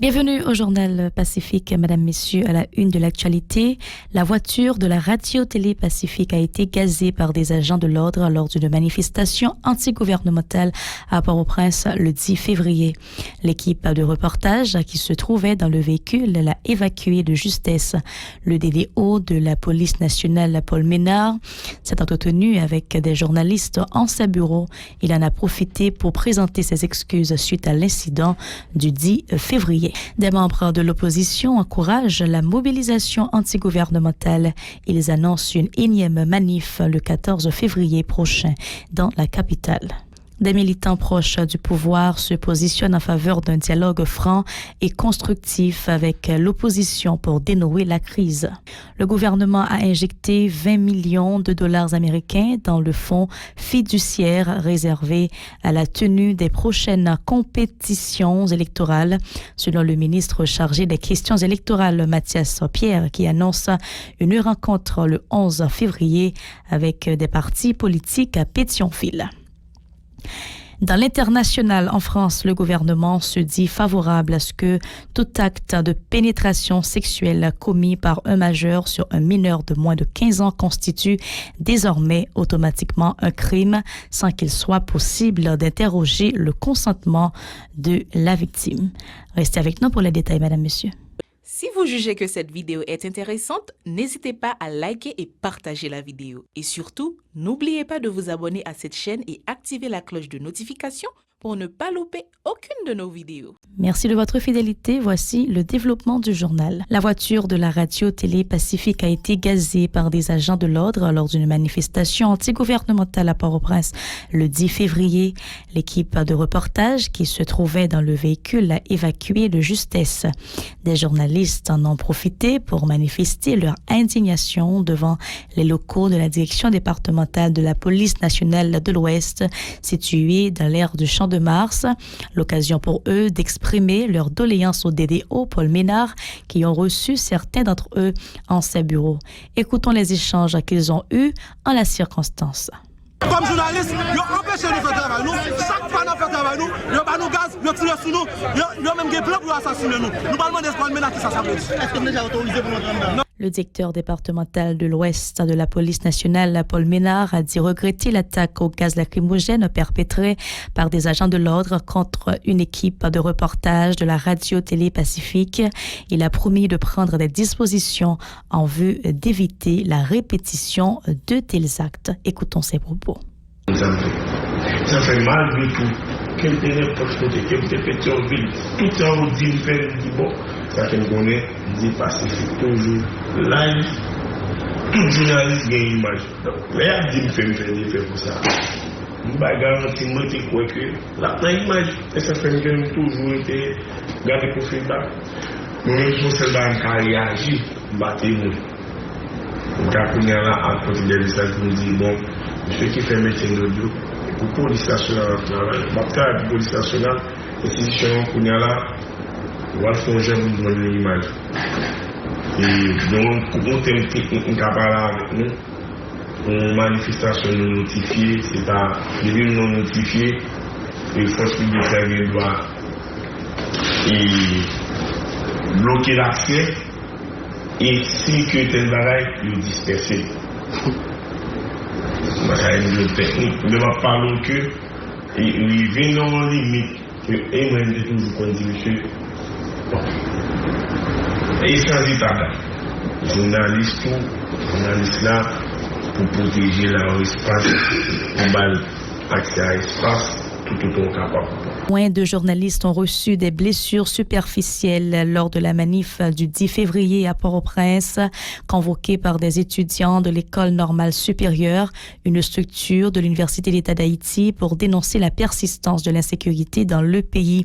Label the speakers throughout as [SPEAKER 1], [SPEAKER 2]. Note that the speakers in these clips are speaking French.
[SPEAKER 1] Bienvenue au journal Pacifique, Madame, Messieurs, à la une de l'actualité. La voiture de la radio-télé Pacifique a été gazée par des agents de l'ordre lors d'une manifestation antigouvernementale à Port-au-Prince le 10 février. L'équipe de reportage qui se trouvait dans le véhicule l'a évacué de justesse. Le DDO de la police nationale, Paul Ménard, s'est entretenu avec des journalistes en sa bureau. Il en a profité pour présenter ses excuses suite à l'incident du 10 février. Des membres de l'opposition encouragent la mobilisation antigouvernementale. Ils annoncent une énième manif le 14 février prochain dans la capitale. Des militants proches du pouvoir se positionnent en faveur d'un dialogue franc et constructif avec l'opposition pour dénouer la crise. Le gouvernement a injecté 20 millions de dollars américains dans le fonds fiduciaire réservé à la tenue des prochaines compétitions électorales, selon le ministre chargé des questions électorales, Mathias Pierre, qui annonce une rencontre le 11 février avec des partis politiques à Pétionville. Dans l'international, en France, le gouvernement se dit favorable à ce que tout acte de pénétration sexuelle commis par un majeur sur un mineur de moins de 15 ans constitue désormais automatiquement un crime sans qu'il soit possible d'interroger le consentement de la victime. Restez avec nous pour les détails, Madame, Monsieur.
[SPEAKER 2] Si vous jugez que cette vidéo est intéressante, n'hésitez pas à liker et partager la vidéo. Et surtout, n'oubliez pas de vous abonner à cette chaîne et activer la cloche de notification pour ne pas louper aucune de nos vidéos.
[SPEAKER 1] Merci de votre fidélité. Voici le développement du journal. La voiture de la radio-télé Pacifique a été gazée par des agents de l'ordre lors d'une manifestation antigouvernementale à Port-au-Prince le 10 février. L'équipe de reportage qui se trouvait dans le véhicule l'a évacué de justesse. Des journalistes en ont profité pour manifester leur indignation devant les locaux de la direction départementale de la police nationale de l'Ouest, située dans l'aire du Champ de Mars. L'occasion pour eux d'exprimer leur doléance au DDO Paul Ménard qui ont reçu certains d'entre eux en ses bureaux. Écoutons les échanges qu'ils ont eus en la circonstance.
[SPEAKER 3] Comme journaliste, ils ont empêché nous de faire travail. Chaque fois nous fait travail, ils ont nous gaz, ils ont tiré sur nous, ils ont même des plans pour assassiner nous. Nous parlons d'espoir de Ménard qui ça veut dire. Est-ce que vous déjà autorisé pour notre dedans?
[SPEAKER 1] Le directeur départemental de l'Ouest de la police nationale, Paul Ménard, a dit regretter l'attaque au gaz lacrymogène perpétrée par des agents de l'ordre contre une équipe de reportage de la radio-télé Pacifique. Il a promis de prendre des dispositions en vue d'éviter la répétition de tels actes. Écoutons ses propos.
[SPEAKER 4] Ça fait mal du tout. Quel était pour côté, quel était Pétionville, tout ça on dit, bon, ça qu'on connaît, dit Pacifique toujours live, tout journaliste a une image. Donc, là, il fait pour ça. Je ne garantis pas que la image, ça fait que toujours été gardé pour feedback. Nous, nous sommes en réagir, battez-nous. Donc, après, là, à côté de ça, nous dit, bon, ceux qui fait métier d'audio, pour la police nationale en travail, la police nationale, l'institution qu'on a là, on va faire un jeune dans l'image. Et donc, pour nous, on parler avec nous, une manifestation non notifiée, c'est pas les non notifiés, les forces publiques doivent bloquer l'accès et si que tel bagaille, ils disperser. Ne va pas que il vient dans limite que et toujours qu'on dit monsieur et sans état journaliste là pour protéger l'espace pour accès à l'espace tout autant capable.
[SPEAKER 1] Moins de journalistes ont reçu des blessures superficielles lors de la manif du 10 février à Port-au-Prince, convoquée par des étudiants de l'École normale supérieure, une structure de l'Université d'État d'Haïti, pour dénoncer la persistance de l'insécurité dans le pays.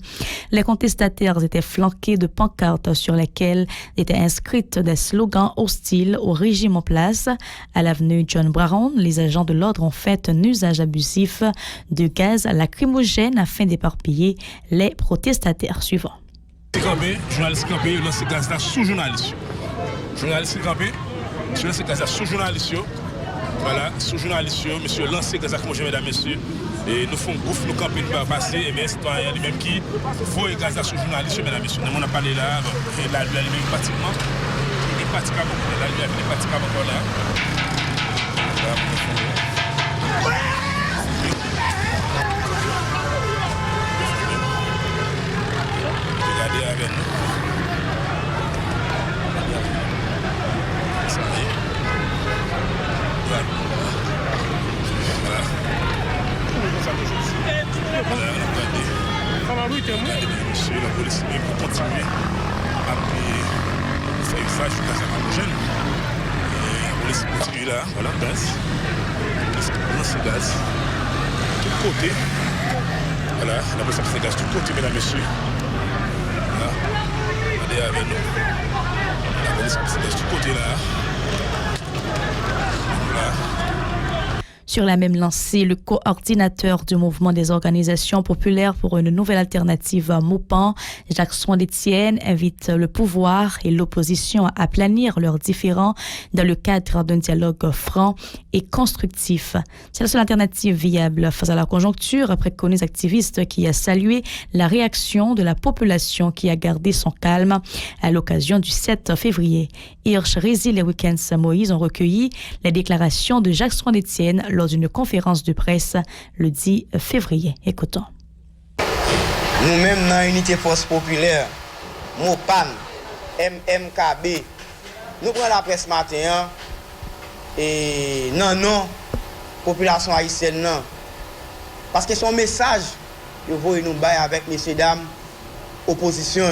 [SPEAKER 1] Les contestataires étaient flanqués de pancartes sur lesquelles étaient inscrites des slogans hostiles au régime en place. À l'avenue John Brown, les agents de l'ordre ont fait un usage abusif de gaz lacrymogène afin d'éparpiller les protestataires suivants.
[SPEAKER 5] Journaliste campé, lancé gaz là sous journaliste. Journaliste campé, lancé gaz là sous journaliste. Voilà, sous journaliste, monsieur lancé gaz lacrymogène, mesdames, messieurs. Et nous faisons groupe, nous campons, nous passer, et bien, citoyens lui-même qui faut égalisation journaliste, mesdames et messieurs. On a parlé là, la lui lui-même pratiquement, il est pratiquement, la lui est pratiquement encore là. Regardez avec nous. Ça y est. Voilà. Regardez, monsieur, la police pour continuer à faire usage du gaz lacrymogène. Et la police continue là, voilà, gaz. La police lance le gaz. De tout côté. Voilà, la police lance le gaz de tout côté, mesdames et messieurs. Voilà. Regardez avec nous. La police lance le gaz de tout côté là. Voilà.
[SPEAKER 1] Sur la même lancée, le coordinateur du mouvement des organisations populaires pour une nouvelle alternative à Moupan, Jackson Etienne, invite le pouvoir et l'opposition à aplanir leurs différends dans le cadre d'un dialogue franc et constructif. C'est la seule alternative viable face à la conjoncture, préconise activiste qui a salué la réaction de la population qui a gardé son calme à l'occasion du 7 février. Hirsch, Résil et Weekends Moïse ont recueilli les déclarations de Jackson Etienne lors d'une conférence de presse le 10 février. Écoutons.
[SPEAKER 6] Nous-mêmes, dans l'unité force populaire, MOPAN, MMKB, nous prenons la presse matin et non, population haïtienne, non. Parce que son message, il faut nous bailler avec messieurs dames, opposition.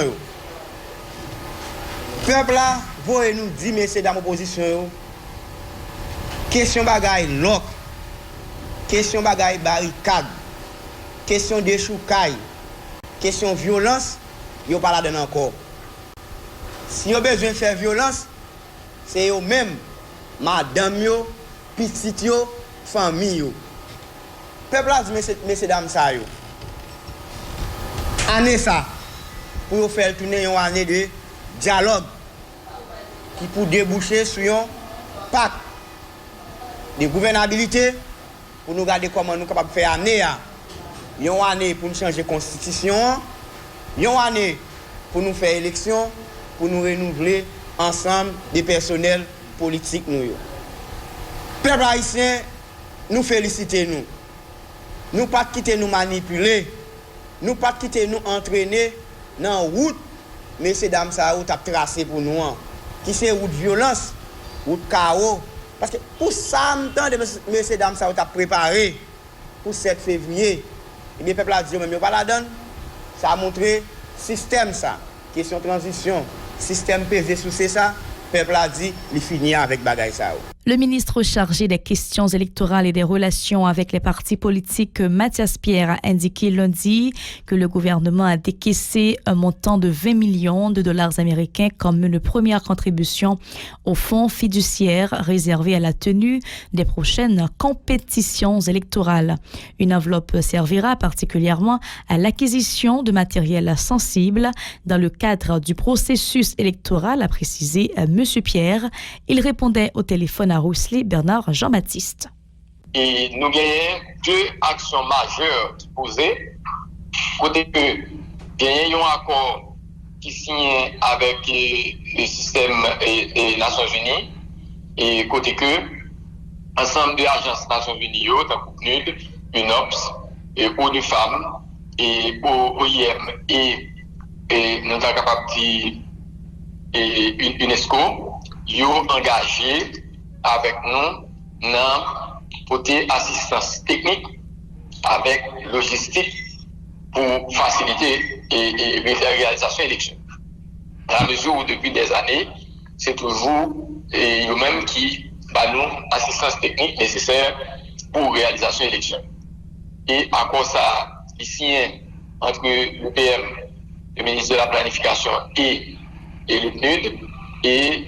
[SPEAKER 6] Peuple là, vous nous dire, messieurs dames, opposition, question bagaille loc. Question bagaille barricade, question déchoucaille, question violence, yo pas la donne encore. Si yo besoin de faire violence, c'est yo même, madame yo, petit yo, famille yo. Peuple a dit, messieurs dames ça yo. Année ça, pour faire tourner une année de dialogue qui pour déboucher sur un pacte de gouvernabilité. Pour nous regarder comment nous sommes capables de faire année. Une année pour nous changer la constitution. Une année pour nous faire élection, pour nous renouveler ensemble des personnels politiques. Peuple haïtien, nous félicitons. Nous ne pas quitter nous manipuler. Nous ne pas quitter nous entraîner dans la route. Messieurs, dames, ça a tracé pour nous. Qui c'est route violence, route chaos. Parce que pour ça, messieurs, dames, ça a préparé pour 7 février. Et bien, le peuple a dit, mais pas la donne. Ça a montré système, ça. Question transition, système pesé sous ça. Le peuple a dit, il finit avec bagaille ça.
[SPEAKER 1] Le ministre chargé des questions électorales et des relations avec les partis politiques, Mathias Pierre, a indiqué lundi que le gouvernement a décaissé un montant de 20 millions de dollars américains comme une première contribution au fonds fiduciaire réservé à la tenue des prochaines compétitions électorales. Une enveloppe servira particulièrement à l'acquisition de matériel sensible dans le cadre du processus électoral, a précisé M. Pierre. Il répondait au téléphone à Roussely Bernard Jean-Baptiste.
[SPEAKER 7] Et nous gagnons 2 actions majeures posées. Côté que gagnons un accord qui signe avec le système des Nations Unies et côté que ensemble des agences des Nations Unies, comme PNUD, UNOPS, et ONU Femmes et OIM et nous sommes capables de UNESCO, ils ont engagé avec nous dans côté assistance technique avec logistique pour faciliter et la réalisation de l'élection. Dans la mesure où depuis des années, c'est toujours eux-mêmes qui donnent assistance technique nécessaire pour réalisation de l'élection. Et à cause ça, ici, entre le PM, le ministre de la Planification et le PNUD, et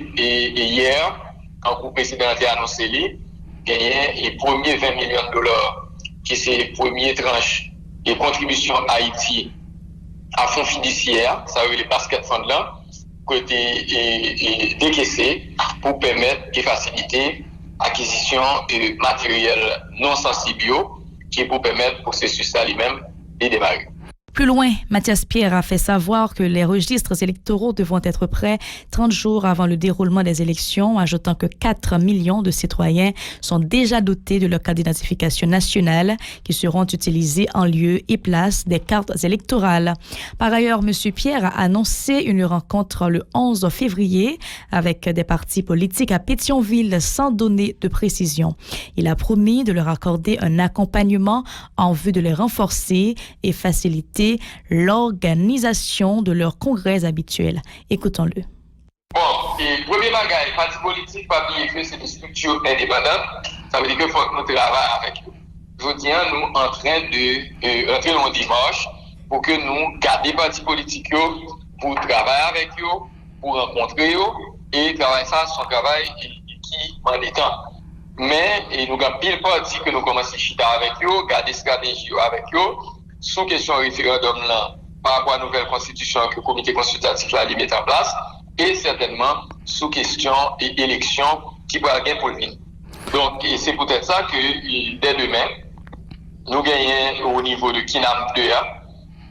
[SPEAKER 7] hier, quand le président a annoncé il gagné les premiers 20 millions de dollars, qui c'est les premières tranches de contribution à Haïti à fonds fiduciaire, ça veut dire les basket funds là, côté décaissé pour permettre et faciliter l'acquisition de matériel non sensible qui pour permettre le processus à lui-même de démarrer.
[SPEAKER 1] Plus loin, Mathias Pierre a fait savoir que les registres électoraux devront être prêts 30 jours avant le déroulement des élections, ajoutant que 4 millions de citoyens sont déjà dotés de leur carte d'identification nationale qui seront utilisés en lieu et place des cartes électorales. Par ailleurs, M. Pierre a annoncé une rencontre le 11 février avec des partis politiques à Pétionville sans donner de précision. Il a promis de leur accorder un accompagnement en vue de les renforcer et faciliter l'organisation de leurs congrès habituels. Écoutons-le.
[SPEAKER 7] Bon, et premier bagage, parti politique, pas bien que c'est des structures indépendantes. Ça veut dire qu'il faut que nous travaillions avec eux. Je tiens, nous, en train de rentrer dans le dimanche pour que nous gardions les partis politiques pour travailler avec eux, pour rencontrer eux, et travailler ça, son travail qui en est temps. Mais, nous avons pile parti que nous commençons à chiter avec eux, garder stratégie avec eux, sous question référendum là, par rapport à la nouvelle constitution que le comité consultatif a mis en place, et certainement sous question et élection qui va gagner pour le venir. Donc, et c'est peut-être ça que dès demain, nous gagnons au niveau de Kinam 2A,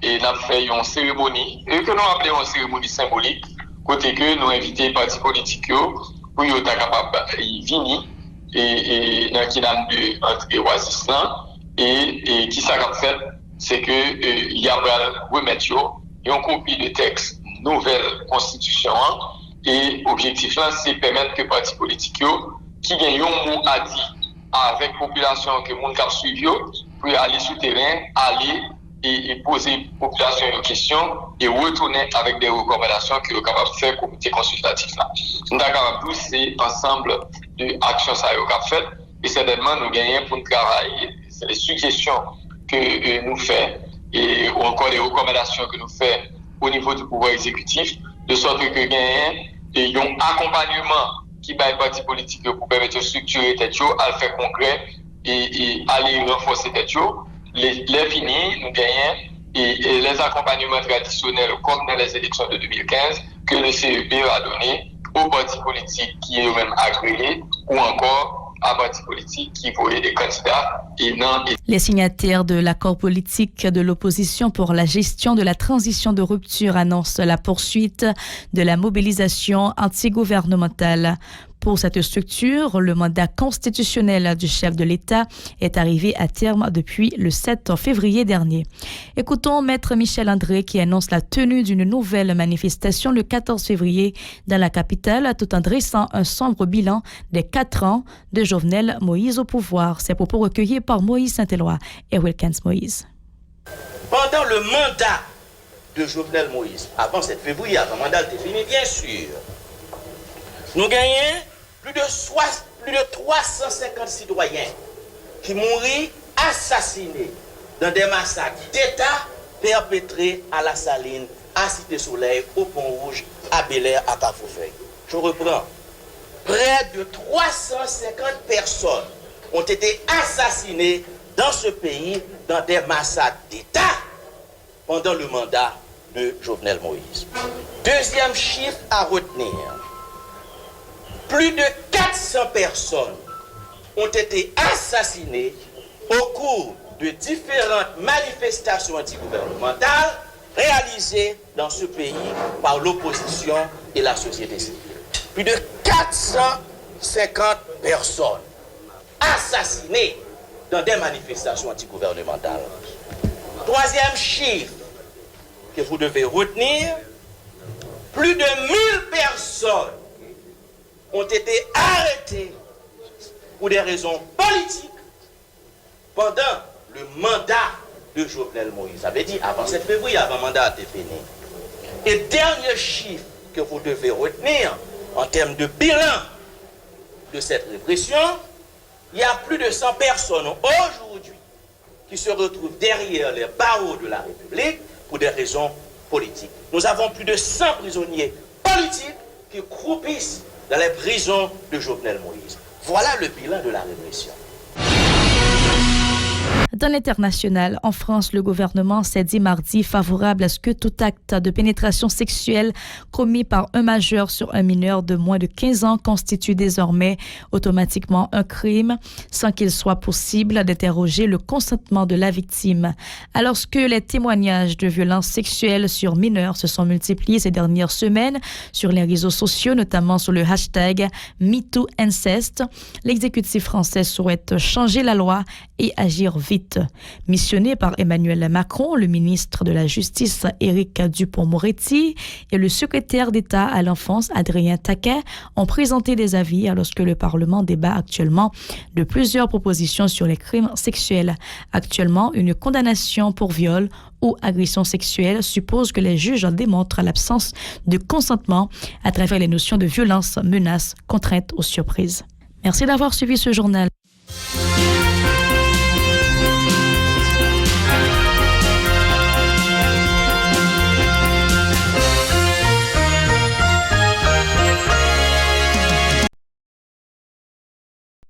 [SPEAKER 7] et nous avons fait une cérémonie, et que nous appelons une cérémonie symbolique, côté que nous invitons les partis politiques pour qu'ils soient capables de venir, et dans Kinam 2 entre Oasis et qui s'est fait, c'est que il y a remettre une copie de texte nouvelle constitution et objectif là c'est permettre que partis politiques qui gagnent un mot à dire avec population que monde cap suivi pour aller sur terrain aller et poser population une question et retourner avec des recommandations que le capable de faire comité consultatif là. D'accord, tous c'est ensemble de actions ça qu'a fait et certainement nous gagnons pour travailler, c'est les suggestions que nous faisons et ou encore les recommandations que nous faisons au niveau du pouvoir exécutif, de sorte que gagnent un accompagnement qui va être parti politique pour permettre de structurer tête à le faire concret et aller renforcer tête les finis nous gagnons et les accompagnements traditionnels comme dans les élections de 2015 que le CEP a donné aux partis politiques qui est eux-mêmes agréés ou encore à partis politiques qui voyaient des candidats et non.
[SPEAKER 1] Les signataires de l'accord politique de l'opposition pour la gestion de la transition de rupture annoncent la poursuite de la mobilisation antigouvernementale. Pour cette structure, le mandat constitutionnel du chef de l'État est arrivé à terme depuis le 7 février dernier. Écoutons Maître Michel André qui annonce la tenue d'une nouvelle manifestation le 14 février dans la capitale tout en dressant un sombre bilan des 4 ans de Jovenel Moïse au pouvoir. Ces propos recueillis par Moïse Saint-Éloi et Wilkins Moïse.
[SPEAKER 8] Pendant le mandat de Jovenel Moïse, avant 7 février, avant le mandat était fini, bien sûr, nous gagnons plus de 350 citoyens qui mourent assassinés dans des massacres d'État perpétrés à la Saline, à Cité-Soleil, au Pont-Rouge, à Bel-Air, à Cafoufeuille. Je reprends. Près de 350 personnes ont été assassinées dans ce pays dans des massacres d'État pendant le mandat de Jovenel Moïse. Deuxième chiffre à retenir. Plus de 400 personnes ont été assassinées au cours de différentes manifestations antigouvernementales réalisées dans ce pays par l'opposition et la société civile. Plus de 450 personnes assassinées dans des manifestations antigouvernementales. Troisième chiffre que vous devez retenir, plus de 1000 personnes ont été arrêtés pour des raisons politiques pendant le mandat de Jovenel Moïse. Ça veut dire avant 7 février, avant le mandat était fini. Et dernier chiffre que vous devez retenir en termes de bilan de cette répression, il y a plus de 100 personnes aujourd'hui qui se retrouvent derrière les barreaux de la République pour des raisons politiques. Nous avons plus de 100 prisonniers politiques qui croupissent dans les prisons de Jovenel Moïse. Voilà le bilan de la répression.
[SPEAKER 1] Dans l'international, en France, le gouvernement s'est dit mardi favorable à ce que tout acte de pénétration sexuelle commis par un majeur sur un mineur de moins de 15 ans constitue désormais automatiquement un crime sans qu'il soit possible d'interroger le consentement de la victime. Alors que les témoignages de violences sexuelles sur mineurs se sont multipliés ces dernières semaines sur les réseaux sociaux, notamment sur le hashtag MeTooInceste, l'exécutif français souhaite changer la loi et agir vite. Missionné par Emmanuel Macron, le ministre de la Justice Éric Dupond-Moretti et le secrétaire d'État à l'enfance Adrien Taquet ont présenté des avis alors que le Parlement débat actuellement de plusieurs propositions sur les crimes sexuels. Actuellement, une condamnation pour viol ou agression sexuelle suppose que les juges démontrent l'absence de consentement à travers les notions de violence, menace, contrainte ou surprise. Merci d'avoir suivi ce journal.